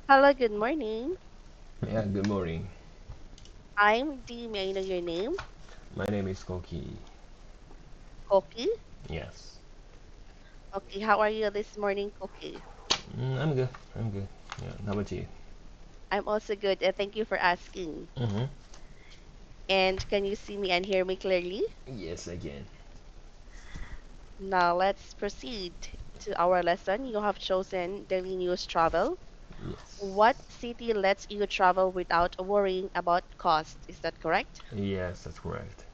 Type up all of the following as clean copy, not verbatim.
Hello, good morning. Yeah, good morning. I'm Dee. May I know your name? My name is Koki. Koki. Yes. Okay, how are you this morning, Koki? I'm good. I'm good. Yeah, how about you? I'm also good. Thank you for asking. Mm-hmm. And can you see me and hear me clearly? Yes, again. Now let's proceed to our lesson. You have chosen daily news travel. Yes. What city lets you travel without worrying about cost? Is that correct? Yes, that's correct.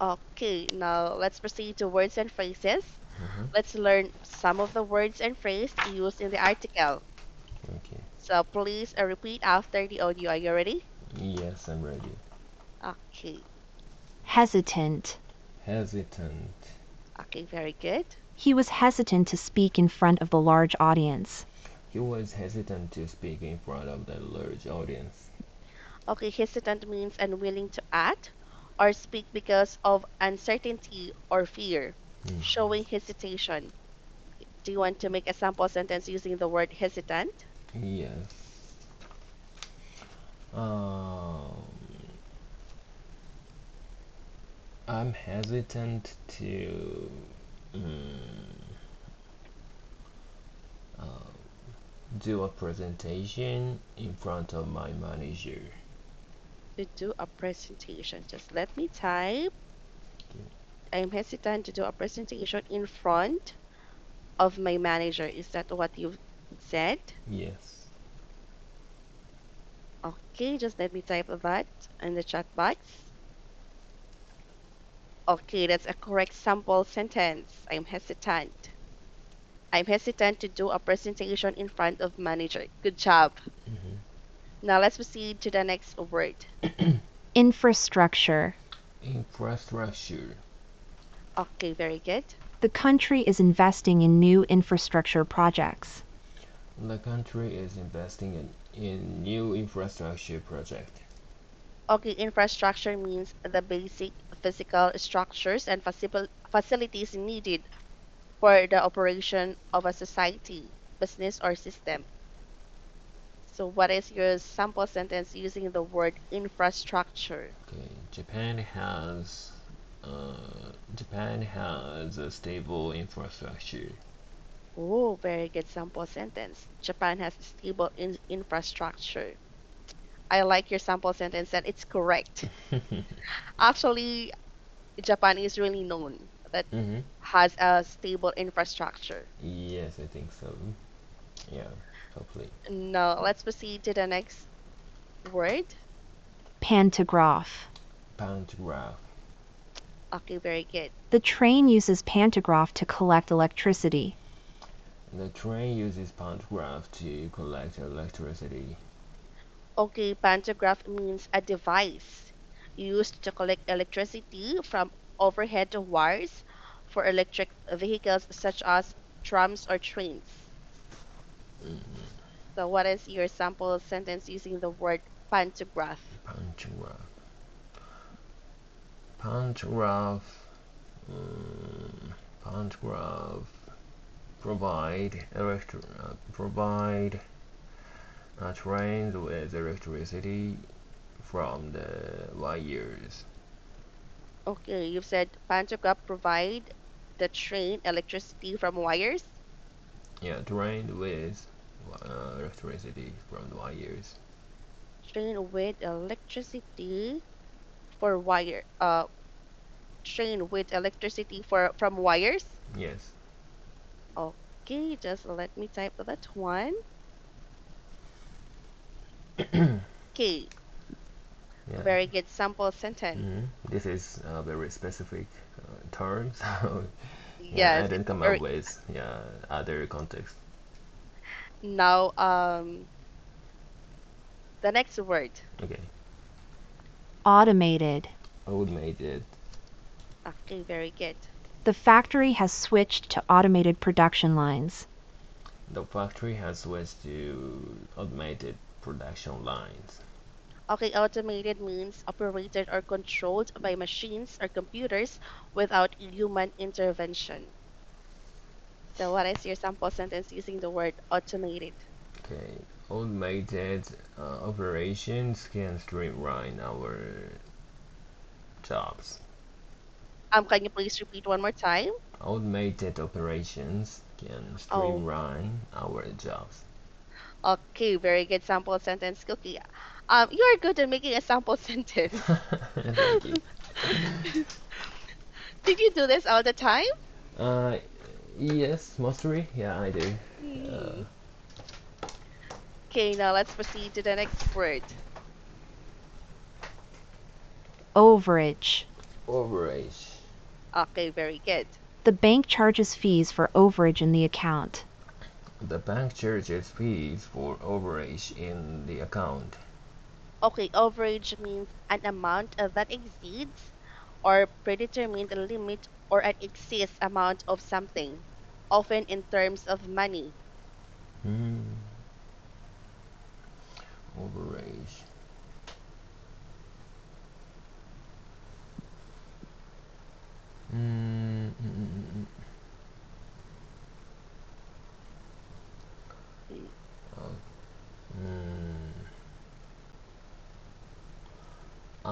Okay, now let's proceed to words and phrases. Mm-hmm. Let's learn some of the words and phrases used in the article. Okay. So please repeat after the audio. Are you ready? Yes, I'm ready. Okay. Hesitant. Hesitant. Okay, very good. He was hesitant to speak in front of the large audience. He was hesitant to speak in front of the large audience. Okay, hesitant means unwilling to act or speak because of uncertainty or fear, showing Mm-hmm. hesitation. Do you want to make a sample sentence using the word hesitant? Yes. Um, I'm hesitant to uh, do a presentation in front of my manager. To do a presentation. Just let me type. I'm hesitant to do a presentation in front of my manager. Is that what you've said? Yes. Okay, just let me type that in the chat box. Okay, that's a correct sample sentence. I'm hesitant to do a presentation in front of manager. Good job. Mm-hmm. Now let's proceed to the next word. Infrastructure. Infrastructure. Okay, very good. The country is investing in new infrastructure projects. The country is investing in new infrastructure project. Okay, infrastructure means the basic physical structures and facilities needed for the operation of a society, business, or system. So, what is your sample sentence using the word infrastructure? Okay, Japan has a stable infrastructure. Oh, very good sample sentence. Japan has stable infrastructure. I like your sample sentence that it's correct. Actually, Japan is really known that Mm-hmm. has a stable infrastructure. Yes, I think so. Yeah, hopefully. Now, let's proceed to the next word. Pantograph. Pantograph. Okay, very good. The train uses pantograph to collect electricity. The train uses pantograph to collect electricity. Okay, pantograph means a device used to collect electricity from overhead wires for electric vehicles such as trams or trains. Mm-hmm. So, what is your sample sentence using the word pantograph? Pantograph. Pantograph. Um, Pantograph provide trains with electricity from the wires. Okay, you've said pantograph provide the train electricity from wires. Yeah, train with electricity from the wires. Train with electricity for train with electricity for from wires. Yes. Okay, just let me type that one. Okay, Yeah. very good sample sentence. This is a very specific term, so yeah, I Yes, didn't it's a come up very with other context. now the next word. Okay. Automated. Automated. Okay, very good. The factory has switched to automated production lines. The factory has switched to automated production lines. Okay, automated means operated or controlled by machines or computers without human intervention. So what is your sample sentence using the word automated? Okay, automated operations can streamline our jobs. Can you please repeat one more time? Automated operations can Oh, streamline our jobs. okay, very good sample sentence, Cookie. You are good at making a sample sentence. Thank you. Did you do this all the time? Uh, yes, mostly. Yeah, I do. Uh, Hmm. Okay, now let's proceed to the next word. Overage. overage. Okay, very good. The bank charges fees for overage in the account. The bank charges fees for overage in the account. Okay, overage means an amount that exceeds or predetermined limit or an excess amount of something, often in terms of money. Hmm. Overage. Mm, mm, mm, mm. Okay. Uh, mm.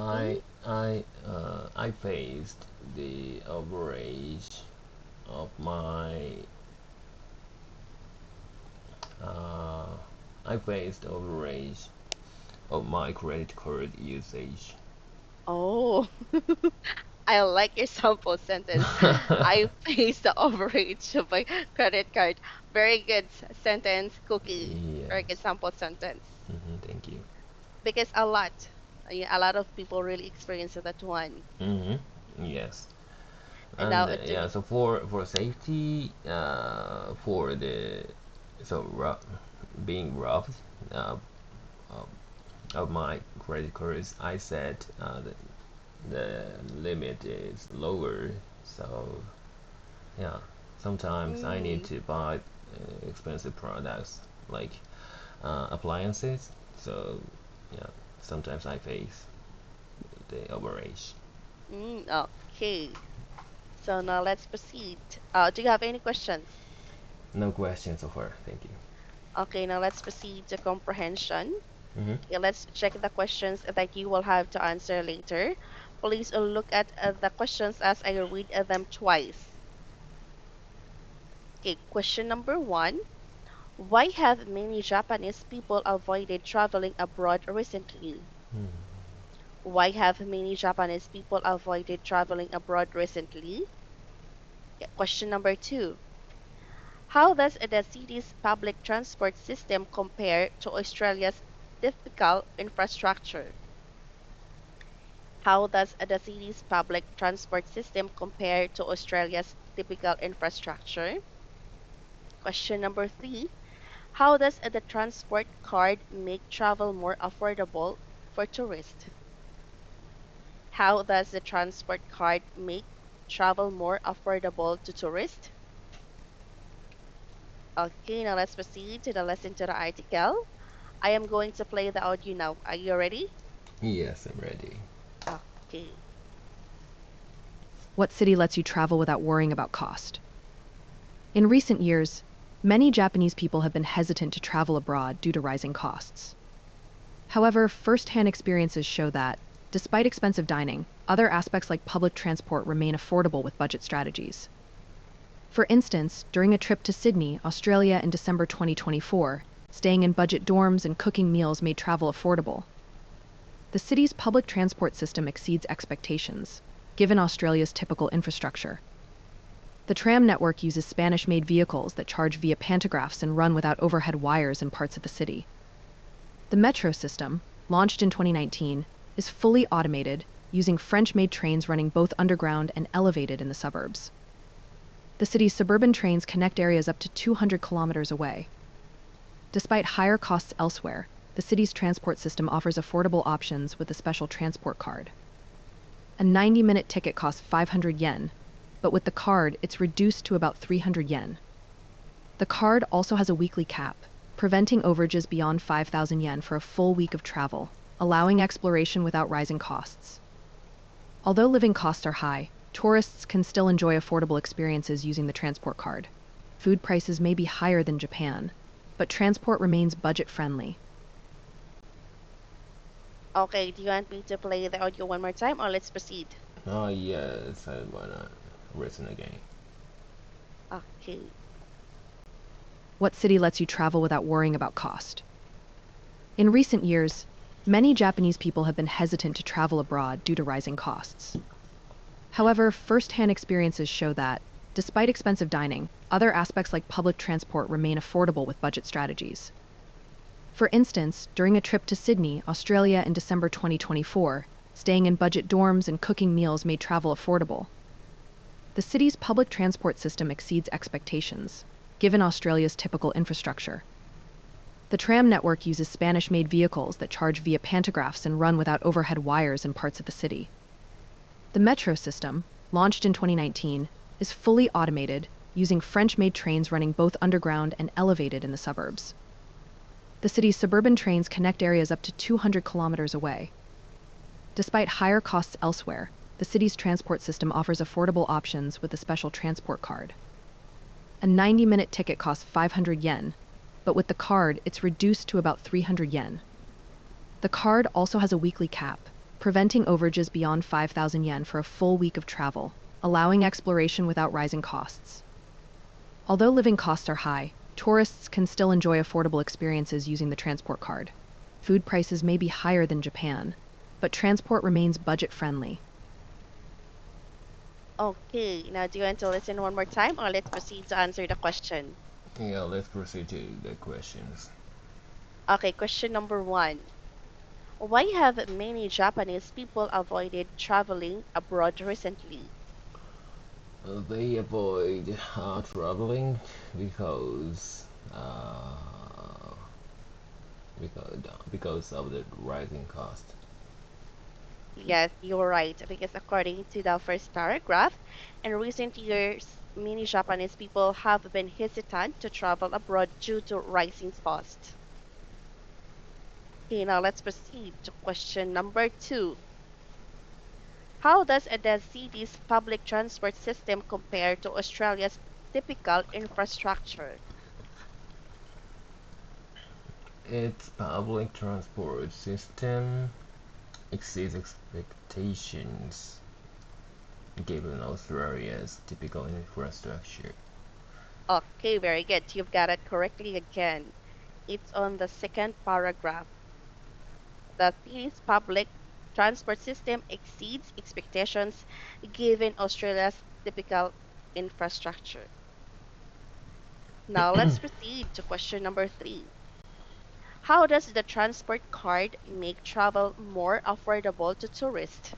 Okay. I faced the overage of my uh, I faced overage of my credit card usage. Oh, I like your sample sentence. I face the overage of my credit card. Very good sentence, Cookie. Very good Yes. sample sentence. Thank you. Because a lot, yeah, a lot of people really experience that one. Yes. And And now to yeah, so for safety, for the so being robbed uh, uh, of my credit cards, I said the limit is lower. So yeah, sometimes I need mm, to buy expensive products like appliances. So yeah, sometimes I face the overage. okay. So now let's proceed. Do you have any questions? No questions so far. Thank you. Okay, now let's proceed to comprehension. Mm-hmm. Okay, let's check the questions that you will have to answer later. Please look at the questions as I read them twice. Okay, question number one. Why have many Japanese people avoided traveling abroad recently? Why have many Japanese people avoided traveling abroad recently? Okay, question number two. How does the city's public transport system compare to Australia's typical infrastructure? How does the city's public transport system compare to Australia's typical infrastructure? Question number three. How does the transport card make travel more affordable for tourists? How does the transport card make travel more affordable to tourists? Okay, now let's proceed to the lesson to the article. I am going to play the audio now. Are you ready? Yes, I'm ready. Okay. What city lets you travel without worrying about cost? In recent years, many Japanese people have been hesitant to travel abroad due to rising costs. However, first-hand experiences show that, despite expensive dining, other aspects like public transport remain affordable with budget strategies. For instance, during a trip to Sydney, Australia in December 2024, staying in budget dorms and cooking meals made travel affordable. The city's public transport system exceeds expectations, given Australia's typical infrastructure. The tram network uses Spanish-made vehicles that charge via pantographs and run without overhead wires in parts of the city. The metro system, launched in 2019, is fully automated, using French-made trains running both underground and elevated in the suburbs. The city's suburban trains connect areas up to 200 kilometers away. Despite higher costs elsewhere, the city's transport system offers affordable options with a special transport card. A 90-minute ticket costs 500 yen, but with the card, it's reduced to about 300 yen. The card also has a weekly cap, preventing overages beyond 5,000 yen for a full week of travel, allowing exploration without rising costs. Although living costs are high, tourists can still enjoy affordable experiences using the transport card. Food prices may be higher than Japan, but transport remains budget-friendly. Okay, do you want me to play the audio one more time or let's proceed? Oh yes, I wanna listen again. Okay. What city lets you travel without worrying about cost? In recent years, many Japanese people have been hesitant to travel abroad due to rising costs. However, first-hand experiences show that, despite expensive dining, other aspects like public transport remain affordable with budget strategies. For instance, during a trip to Sydney, Australia in December 2024, staying in budget dorms and cooking meals made travel affordable. The city's public transport system exceeds expectations, given Australia's typical infrastructure. The tram network uses Spanish-made vehicles that charge via pantographs and run without overhead wires in parts of the city. The metro system, launched in 2019, is fully automated, using French-made trains running both underground and elevated in the suburbs. The city's suburban trains connect areas up to 200 kilometers away. Despite higher costs elsewhere, the city's transport system offers affordable options with a special transport card. A 90-minute ticket costs 500 yen, but with the card, it's reduced to about 300 yen. The card also has a weekly cap, preventing overages beyond 5,000 yen for a full week of travel, allowing exploration without rising costs. Although living costs are high, tourists can still enjoy affordable experiences using the transport card. Food prices may be higher than Japan, but transport remains budget-friendly. Okay, now do you want to listen one more time or let's proceed to answer the question? Yeah, let's proceed to the questions. Okay, question number 1. Why have many Japanese people avoided traveling abroad recently? They avoid traveling because uh, because because of the rising cost. Yes, you're right, because according to the first paragraph, in recent years, many Japanese people have been hesitant to travel abroad due to rising costs. Okay, now let's proceed to question number 2. How does the city's public transport system compare to Australia's typical infrastructure? Its public transport system exceeds expectations given Australia's typical infrastructure. Okay, very good. You've got it correctly again. It's on the second paragraph. The city's public transport system exceeds expectations given Australia's typical infrastructure. Now let's proceed to question number 3. How does the transport card make travel more affordable to tourists?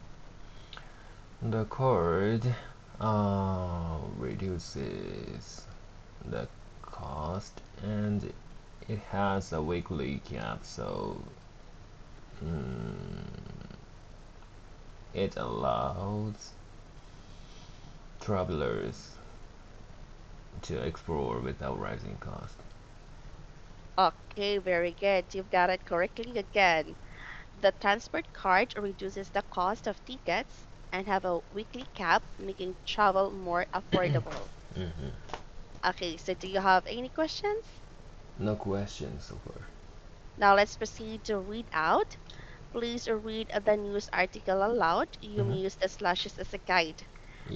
The card reduces the cost and it has a weekly cap, so mm, it allows travelers to explore without rising cost. Okay, very good. You've got it correctly again. The transport card reduces the cost of tickets and have a weekly cap, making travel more affordable. Hmm. Okay, so do you have any questions? No questions so far. Now let's proceed to read out. Please read the news article aloud. You may Hmm. use the slashes as a guide.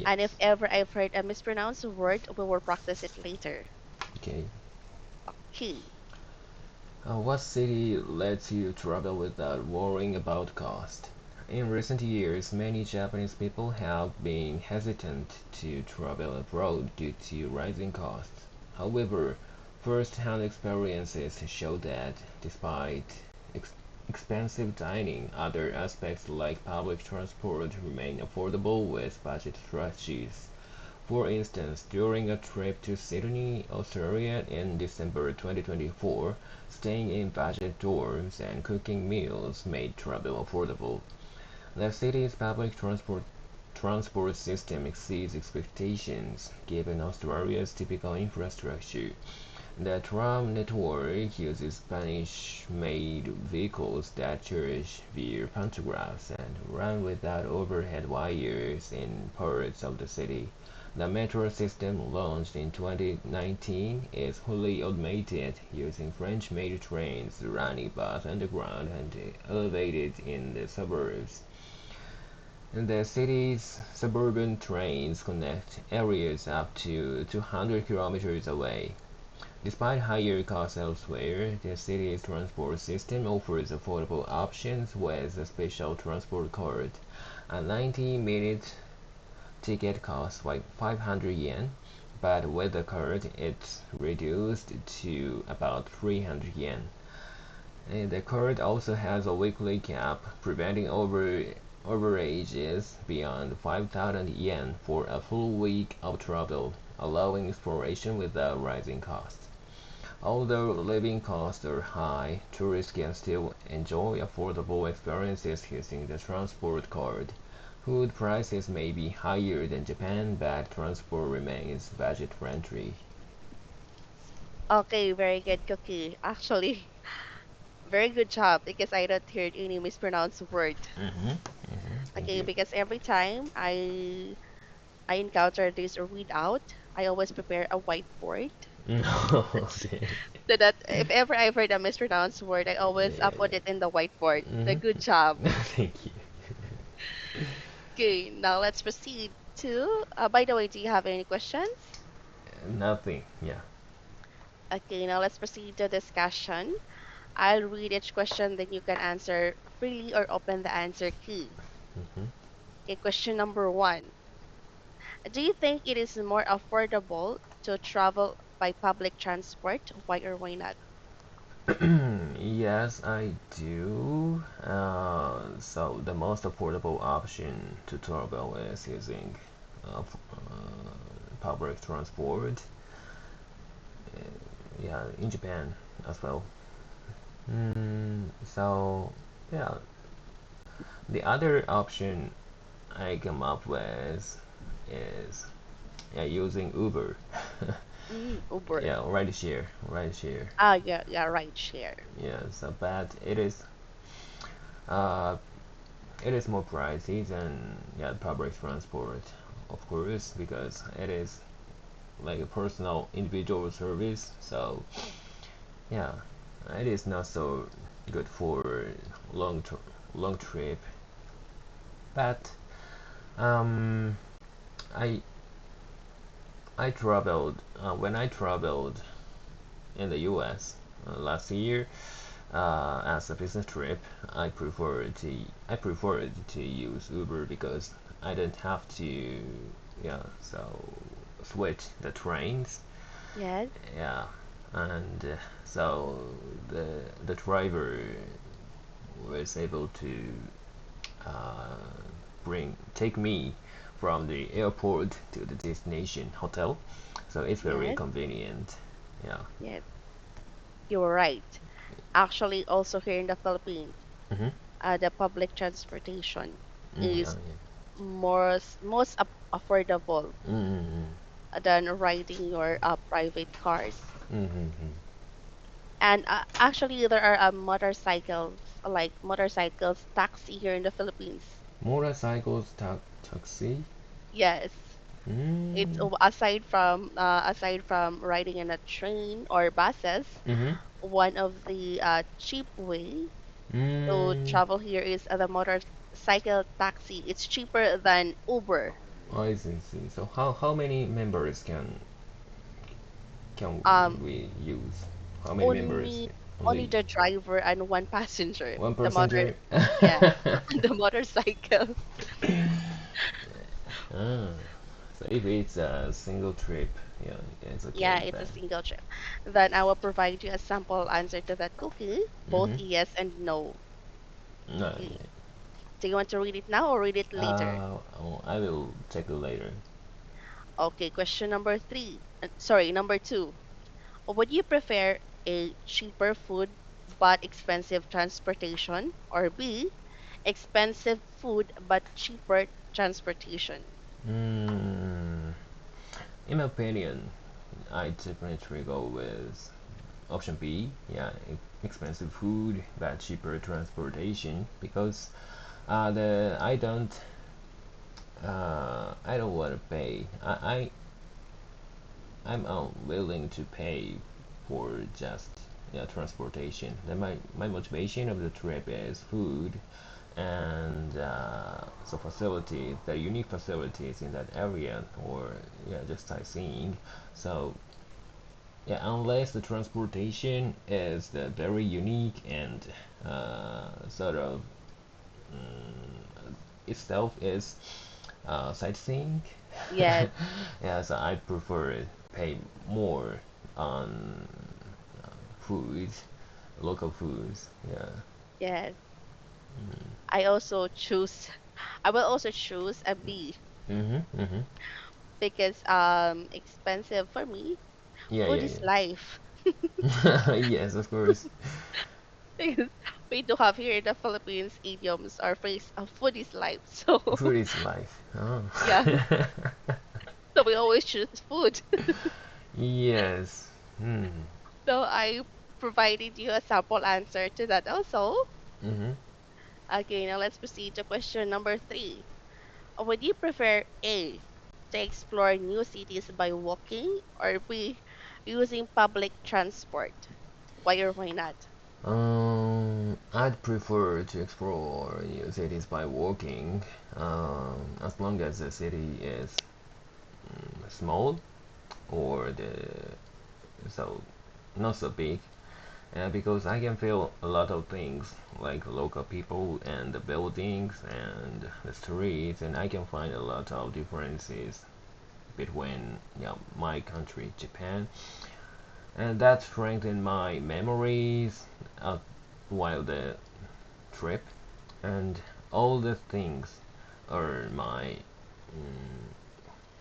And if Yes. ever I've heard a mispronounced word, we will practice it later. Okay. Okay. What city lets you travel without worrying about cost? In recent years, many Japanese people have been hesitant to travel abroad due to rising costs. However, first-hand experiences show that despite expensive dining, other aspects like public transport remain affordable with budget strategies. For instance, during a trip to Sydney, Australia in December 2024, staying in budget dorms and cooking meals made travel affordable. The city's public transport system exceeds expectations given Australia's typical infrastructure. The tram network uses Spanish-made vehicles that charge via pantographs and run without overhead wires in parts of the city. The metro system, launched in 2019, is fully automated, using French-made trains running both underground and elevated in the suburbs. And the city's suburban trains connect areas up to 200 kilometers away. Despite higher costs elsewhere, the city's transport system offers affordable options with a special transport card. A 90-minute ticket costs like 500 yen, but with the card it's reduced to about 300 yen. And the card also has a weekly cap, preventing overages beyond 5,000 yen for a full week of travel, allowing exploration without rising costs. Although living costs are high, tourists can still enjoy affordable experiences using the transport card. Food prices may be higher than Japan, but transport remains budget friendly. Okay, very good, Cookie. Actually, very good job because I don't hear any mispronounced word. Mm-hmm. Thank Okay, you. because every time I encounter this readout, I always prepare a whiteboard Okay. so that if ever I've heard a mispronounced word, I always Yeah, put it in the whiteboard. The yeah. good job. Thank you. Okay, now let's proceed to. By the way, do you have any questions? Nothing. Yeah. Okay, now let's proceed to discussion. I'll read each question, then you can answer freely or open the answer key. Mm-hmm. Okay, question number one. Do you think it is more affordable to travel by public transport? Why or why not? Yes, I do. So the most affordable option to travel is using public transport. Yeah, in Japan as well. So yeah, the other option I come up with is using Uber. Uber. Yeah, ride share. Ah, yeah, yeah, right, share. Yeah, so but uh, it is more pricey than public transport, of course, because it is like a personal individual service. So yeah, it is not so good for long tr- long trip. But um, I I traveled when I traveled in the U.S. Last year as a business trip. I preferred to use Uber because I didn't have to switch the trains. Yes, Yeah, and so the driver was able to uh, bring take me from the airport to the destination hotel. So it's very yes, convenient. Yeah. yes. You're right. Actually, also here in the Philippines, Mm-hmm. the public transportation Mm, yeah, is most affordable yeah. Mm-hmm. than riding your private cars. Mm-hmm. And actually, there are motorcycles, like motorcycles taxi here in the Philippines. Motorcycles taxi. Yes, it's Mm. aside from riding in a train or buses, Mm-hmm. one of the cheap way to Mm. travel here is the motorcycle taxi. It's cheaper than Uber. I see. So how many members can Um, we use? How many members? only only Only the driver and one passenger. one The motor, passenger. yeah, the motorcycle. Ah, so if it's a single trip, yeah, it's Yeah, okay it's a then. single trip. Then I will provide you a sample answer to that cookie, both Mm-hmm. yes and no. No, Okay. Do you want to read it now or read it later? I will check it later. Okay, question number three. Sorry, number two. Would you prefer A, cheaper food but expensive transportation, or B, expensive food but cheaper transportation? Mm, in my opinion, I definitely go with option B. Yeah, expensive food but cheaper transportation because the I don't I don't want to pay. I'm unwilling to pay for just transportation. Then my motivation of the trip is food and so facilities, the unique facilities in that area, or just sightseeing. So yeah, unless the transportation is very unique and sort of itself is sightseeing. Yes, Yeah, so I prefer pay more on foods, local foods. Yeah. yes. Mm. I also choose. I will also choose a B Mhm. Mhm. because expensive for me. Yeah, Food yeah, is life. yeah. Yes, of course. Because we do have here in the Philippines idioms or phrase food is life. So Food is life. Oh. yeah, so we always choose food. Yes. Hmm. So I provided you a sample answer to that also. Mhm. Okay, now let's proceed to question number three. Would you prefer A, to explore new cities by walking, or B, using public transport? Why or why not? I'd prefer to explore new cities by walking, as long as the city is small or the so not so big, because I can feel a lot of things like local people and the buildings and the streets, and I can find a lot of differences between my country, Japan, and that strengthened my memories uh, while the trip, and all the things are my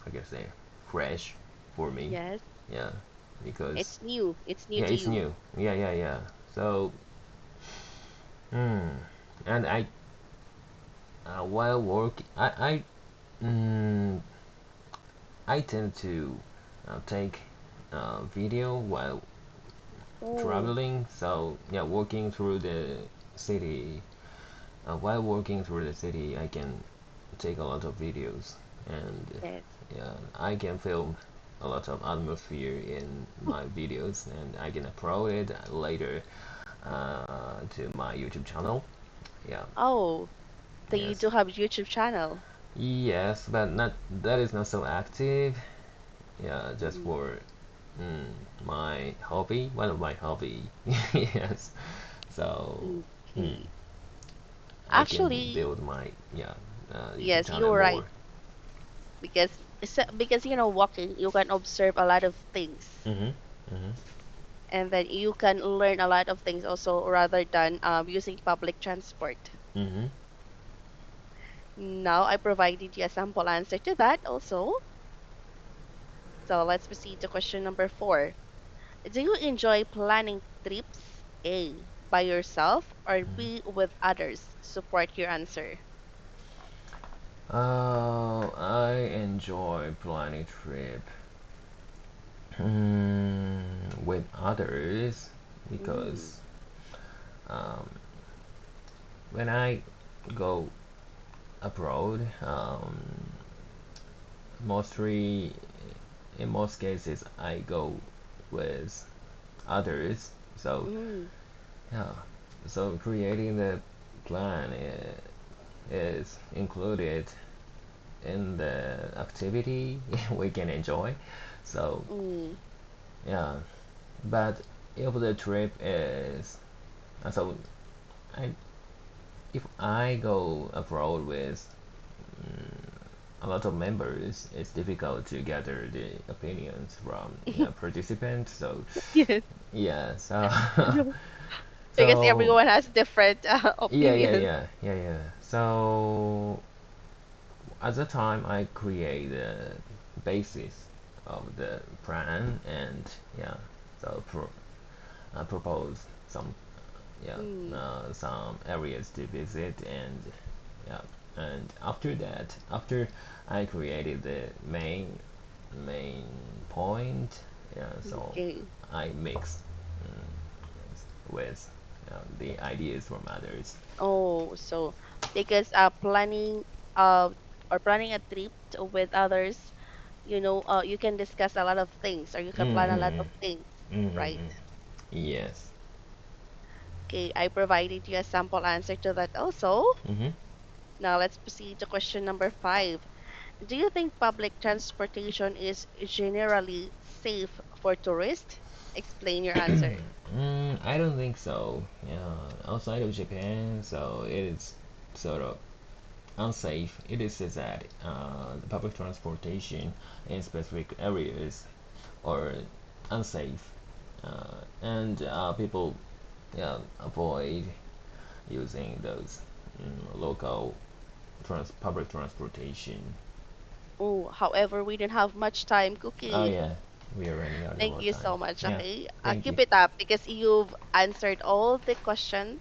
I guess they fresh for me. Yes, Yeah, because it's new. It's new yeah, to it's you. new. Yeah, yeah, yeah. So, and while working, I tend to take video while Oh, traveling. So yeah, walking through the city. While walking through the city, I can take a lot of videos, and yes. yeah, I can film a lot of atmosphere in my videos, and I can upload it later to my YouTube channel. Yeah, Oh, so you yes, do have YouTube channel. yes, but not that is not so active. Yeah, just Mm, for mm, my hobby, one of my hobby. Yes, so mm, okay. I can Actually, build my YouTube yes, channel you're right. more. Because because walking, you can observe a lot of things, Mhm. Mhm. and then you can learn a lot of things also rather than using public transport. Mhm. Now I provided you a sample answer to that also. So let's proceed to question number four. Do you enjoy planning trips A by yourself or Mhm. B with others? Support your answer. I enjoy planning trip with others Mm, because um, when I go abroad, mostly in most cases I go with others. So mm, yeah, so creating the plan is included in the activity we can enjoy. So mm, yeah, but if the trip is so I if I go abroad with a lot of members, it's difficult to gather the opinions from participants. So yes, yeah, so because so everyone has different yeah, yeah, opinions. yeah, yeah, yeah. So at the time, I create the basis of the plan, and yeah, so I propose some Mm, some areas to visit, and yeah, and after that, after I created the main point, yeah, so okay. I mix with the ideas from others. Oh, so because planning uh or planning a trip with others, you can discuss a lot of things or you can plan a lot Mm-hmm. of things, right? Mm-hmm. Yes. Okay, I provided you a sample answer to that also. Mm-hmm. Now let's proceed to question number 5. Do you think public transportation is generally safe for tourists? Explain your answer. I don't think so. Yeah, outside of Japan, so it is sort of unsafe. It is said that public transportation in specific areas are unsafe, and people, yeah, avoid using those local public transportation. Oh, however, we didn't have much time Oh cookie. yeah, we are running out of Thank our you time. so much. Yeah, Okay, thank you. keep it up because you've answered all the questions.